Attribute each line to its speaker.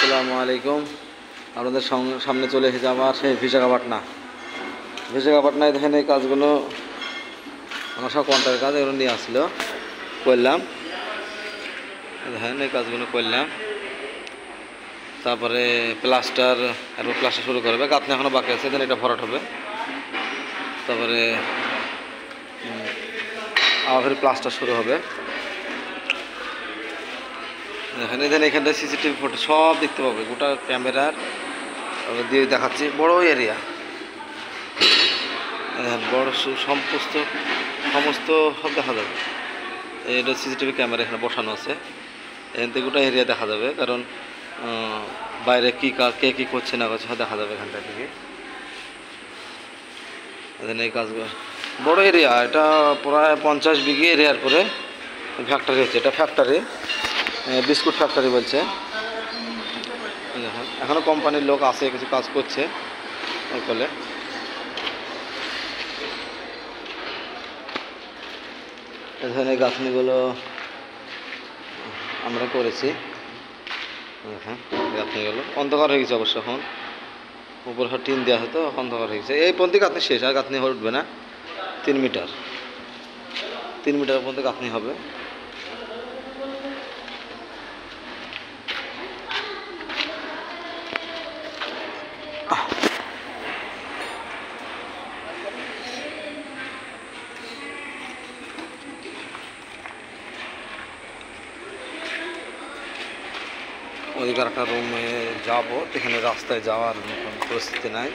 Speaker 1: আসসালামু আলাইকুম। আপনাদের সামনে চলে এসেছে আমার সেই বিশাখাপাটনায় দেখেন এই কাজগুলো আমার সব কন্ট্রাক্টের কাজ, এগুলো নিয়ে আসলো, করলাম। দেখেন এই কাজগুলো করলাম, তারপরে প্লাস্টার শুরু করবে। গাঁথনি এখনও বাকি আছে, দেন এটা ভরাট হবে। তারপরে আবার প্লাস্টার শুরু হবে। এখানটা সিসিটিভি ফুটেজ সব দেখতে পাবে, গোটা ক্যামেরার দিয়ে দেখাচ্ছি। বড় এরিয়া, বড় সমস্ত সব দেখা যাবে। এটা সিসিটিভি ক্যামেরা এখানে বসানো আছে, এখান থেকে গোটা এরিয়া দেখা যাবে। কারণ বাইরে কে কী করছে না করছে সব দেখা যাবে এখানটা থেকে। এই কাজগুলো বড় এরিয়া, এটা প্রায় 50 বিঘে এরিয়ার পরে ফ্যাক্টরি হচ্ছে। এটা ফ্যাক্টরি, বিস্কুট ফ্যাক্টরি বলছে। দেখেন এখনও কোম্পানির লোক আছে, কিছু কাজ করছে বলে। এই ধরনের গাঁথনিগুলো আমরা করেছি। হ্যাঁ, গাঁথনিগুলো অন্ধকার হয়ে গেছে অবশ্য। এখন উপর টিন দেওয়া হতো, অন্ধকার হয়ে গেছে। এই পর্যন্ত গাঁথনি শেষ, আর গাঁথনি উঠবে না। 3 মিটার পর্যন্ত গাঁথনি হবে। ওদিকে একটা রুমে যাবো, এখানে রাস্তায় যাওয়ার পরিস্থিতি নাই।